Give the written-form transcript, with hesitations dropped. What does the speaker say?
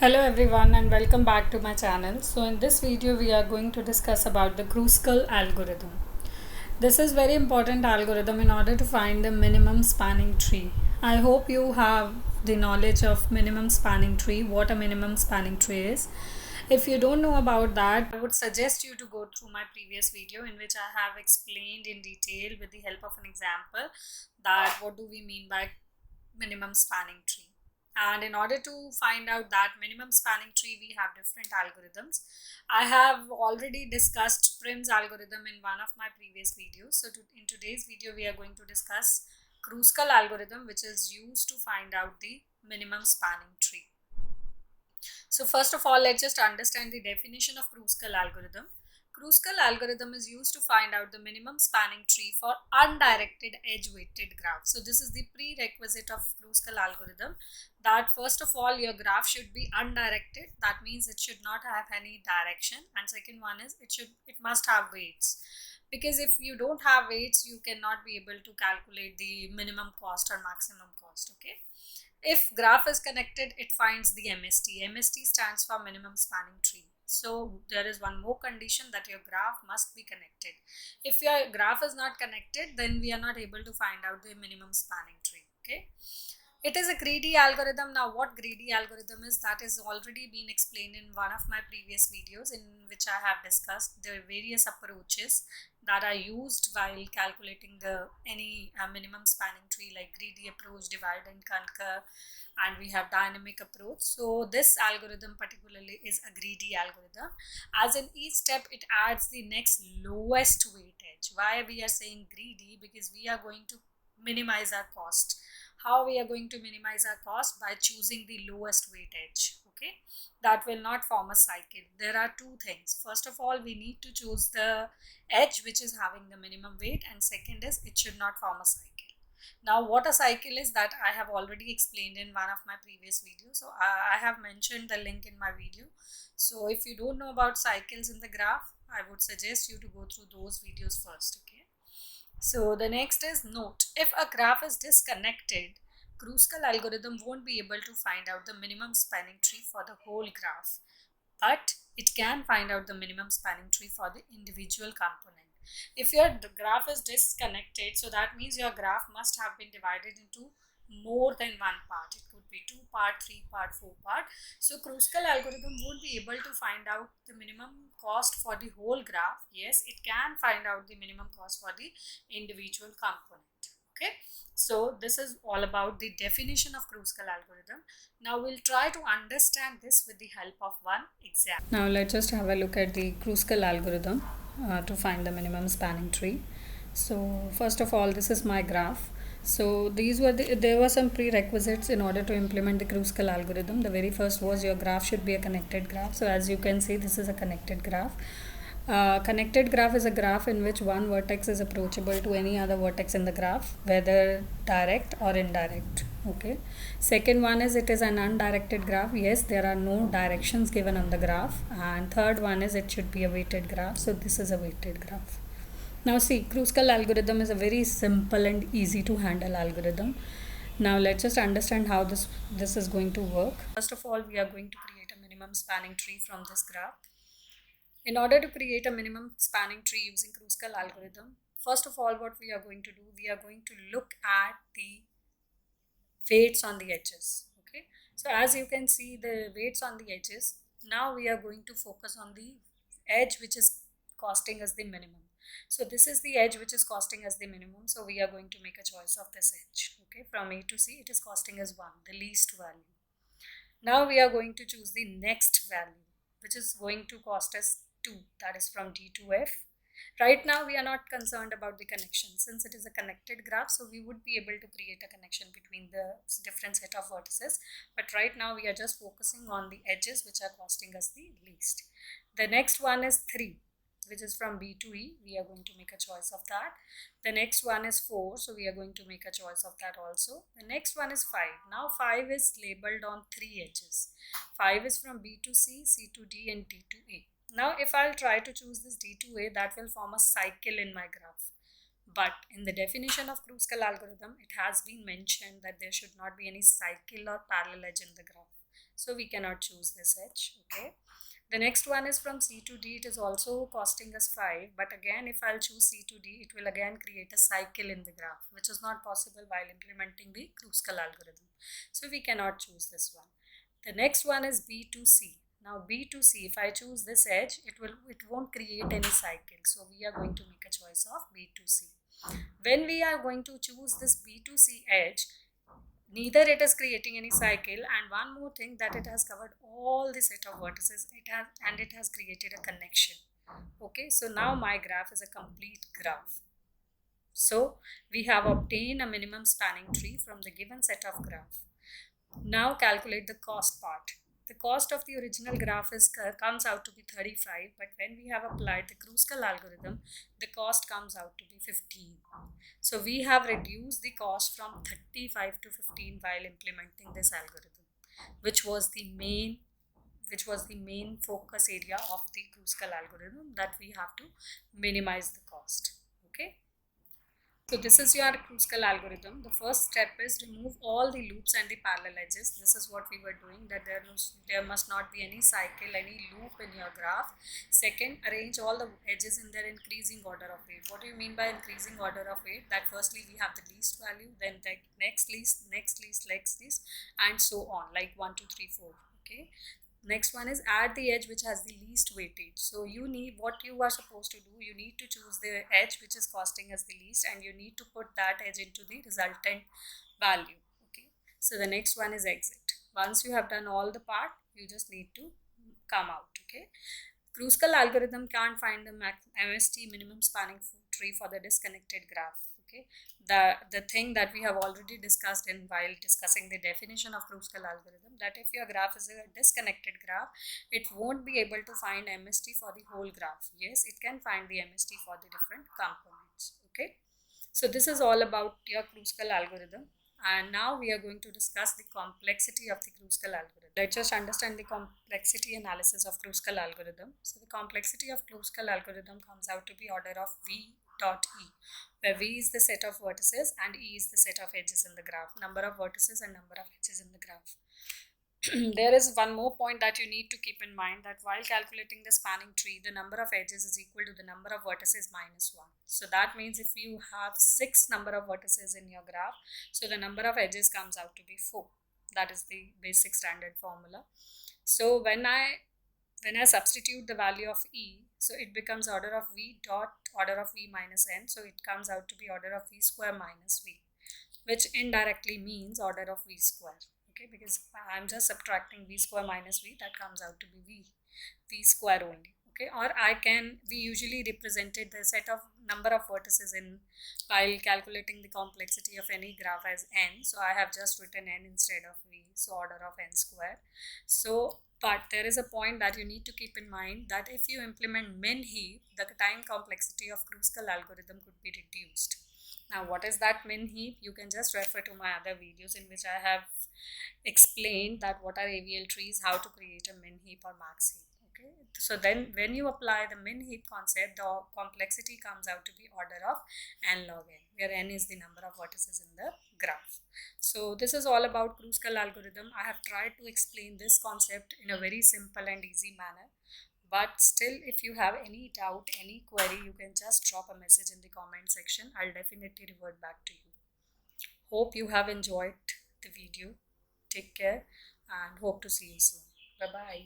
Hello everyone and welcome back to my channel. So in this video we are going to discuss about the Kruskal algorithm. This is very important algorithm in order to find the minimum spanning tree. I hope you have the knowledge of minimum spanning tree, what a minimum spanning tree is. If you don't know about that, I would suggest you to go through my previous video in which I have explained in detail with the help of an example that what do we mean by minimum spanning tree. And in order to find out that minimum spanning tree, we have different algorithms. I have already discussed Prim's algorithm in one of my previous videos. So in today's video, we are going to discuss Kruskal algorithm, which is used to find out the minimum spanning tree. So first of all, let's just understand the definition of Kruskal algorithm. Kruskal algorithm is used to find out the minimum spanning tree for undirected edge-weighted graph. So this is the prerequisite of Kruskal algorithm, that first of all your graph should be undirected. That means it should not have any direction. And second one is it must have weights. Because if you don't have weights, you cannot be able to calculate the minimum cost or maximum cost. Okay. If graph is connected, it finds the MST. MST stands for minimum spanning tree. So there is one more condition, that your graph must be connected. If your graph is not connected, then we are not able to find out the minimum spanning tree. Okay. It is a greedy algorithm. Now what greedy algorithm is, that is already been explained in one of my previous videos, in which I have discussed the various approaches that are used while calculating the any minimum spanning tree, like greedy approach, divide and conquer, and we have dynamic approach. So this algorithm particularly is a greedy algorithm, as in each step it adds the next lowest weight edge. Why we are saying greedy? Because we are going to minimize our cost. How we are going to minimize our cost? By choosing the lowest weight edge. Okay, that will not form a cycle. There are two things. First of all, we need to choose the edge which is having the minimum weight, and second is it should not form a cycle. Now what a cycle is, that I have already explained in one of my previous videos. So I have mentioned the link in my video. So if you don't know about cycles in the graph, I would suggest you to go through those videos first. Okay. So the next is note. If a graph is disconnected, Kruskal algorithm won't be able to find out the minimum spanning tree for the whole graph, but it can find out the minimum spanning tree for the individual component. If your graph is disconnected, so that means your graph must have been divided into more than one part. It could be 2 part, 3 part, 4 part. So Kruskal algorithm won't be able to find out the minimum cost for the whole graph. Yes, it can find out the minimum cost for the individual component. Okay, so this is all about the definition of Kruskal algorithm. Now we'll try to understand this with the help of one example. Now let's just have a look at the Kruskal algorithm to find the minimum spanning tree. So first of all, this is my graph. So there were some prerequisites in order to implement the Kruskal algorithm. The very first was your graph should be a connected graph. So as you can see, this is a connected graph. Connected graph is a graph in which one vertex is approachable to any other vertex in the graph, whether direct or indirect. Okay. Second one is it is an undirected graph. Yes, there are no directions given on the graph. And third one is it should be a weighted graph. So this is a weighted graph. Now see, Kruskal algorithm is a very simple and easy to handle algorithm. Now let's just understand how this is going to work. First of all, we are going to create a minimum spanning tree from this graph. In order to create a minimum spanning tree using Kruskal algorithm, first of all, what we are going to do, we are going to look at the weights on the edges. Okay, so as you can see the weights on the edges, now we are going to focus on the edge which is costing us the minimum. So this is the edge which is costing us the minimum, so we are going to make a choice of this edge. Okay, from A to C it is costing us 1, the least value. Now we are going to choose the next value which is going to cost us 2, that is from D to F. Right now we are not concerned about the connection since it is a connected graph, so we would be able to create a connection between the different set of vertices, but right now we are just focusing on the edges which are costing us the least. The next one is 3, which is from B to E. We are going to make a choice of that. The next one is 4, so we are going to make a choice of that also. The next one is 5. Now 5 is labeled on 3 edges. 5 is from B to C, C to D, and D to A. Now if I'll try to choose this D to A, that will form a cycle in my graph. But in the definition of Kruskal algorithm, it has been mentioned that there should not be any cycle or parallel edge in the graph. So we cannot choose this edge. Okay. The next one is from C to D. It is also costing us 5. But again, if I'll choose C to D, it will again create a cycle in the graph, which is not possible while implementing the Kruskal algorithm. So we cannot choose this one. The next one is B to C. Now B to C, if I choose this edge, it won't create any cycle. So we are going to make a choice of B to C. When we are going to choose this B to C edge, neither it is creating any cycle, and one more thing, that it has covered all the set of vertices, it has created a connection. Okay, so now my graph is a complete graph. So we have obtained a minimum spanning tree from the given set of graph. Now calculate the cost part. The cost of the original graph comes out to be 35, but when we have applied the Kruskal algorithm, the cost comes out to be 15. So we have reduced the cost from 35 to 15 while implementing this algorithm, which was the main focus area of the Kruskal algorithm, that we have to minimize the cost. Okay. So this is your Kruskal algorithm. The first step is remove all the loops and the parallel edges. This is what we were doing, that there must not be any cycle, any loop in your graph. Second, arrange all the edges in their increasing order of weight. What do you mean by increasing order of weight? That firstly we have the least value, then the next least, and so on, like 1, 2, 3, 4. Okay. Next one is add the edge which has the least weightage. So you need, what you are supposed to do, you need to choose the edge which is costing us the least, and you need to put that edge into the resultant value. Okay. So the next one is exit. Once you have done all the part, you just need to come out. Okay. Kruskal algorithm can't find the MST, minimum spanning tree, for the disconnected graph. Okay, the thing that we have already discussed in while discussing the definition of Kruskal algorithm, that if your graph is a disconnected graph, it won't be able to find MST for the whole graph. Yes, it can find the MST for the different components. Okay, so this is all about your Kruskal algorithm. And now we are going to discuss the complexity of the Kruskal algorithm. Let's just understand the complexity analysis of Kruskal algorithm. So the complexity of Kruskal algorithm comes out to be order of V dot E, where V is the set of vertices and E is the set of edges in the graph, number of vertices and number of edges in the graph. There is one more point that you need to keep in mind, that while calculating the spanning tree, the number of edges is equal to the number of vertices minus 1. So that means if you have 6 number of vertices in your graph, so the number of edges comes out to be 4. That is the basic standard formula. So when I substitute the value of E, so it becomes order of V dot order of V minus N. So it comes out to be order of V square minus V, which indirectly means order of V square. Okay, because I'm just subtracting V square minus V, that comes out to be V square only. Okay, or we usually represented the set of number of vertices in while calculating the complexity of any graph as N. So I have just written N instead of V, so order of N square. So, but there is a point that you need to keep in mind, that if you implement min heap, the time complexity of Kruskal algorithm could be reduced. Now, what is that min heap? You can just refer to my other videos in which I have explained that what are AVL trees, how to create a min heap or max heap. Okay, so then when you apply the min heap concept, the complexity comes out to be order of n log n, where n is the number of vertices in the graph. So this is all about Kruskal algorithm. I have tried to explain this concept in a very simple and easy manner. But still, if you have any doubt, any query, you can just drop a message in the comment section. I'll definitely revert back to you. Hope you have enjoyed the video. Take care and hope to see you soon. Bye-bye.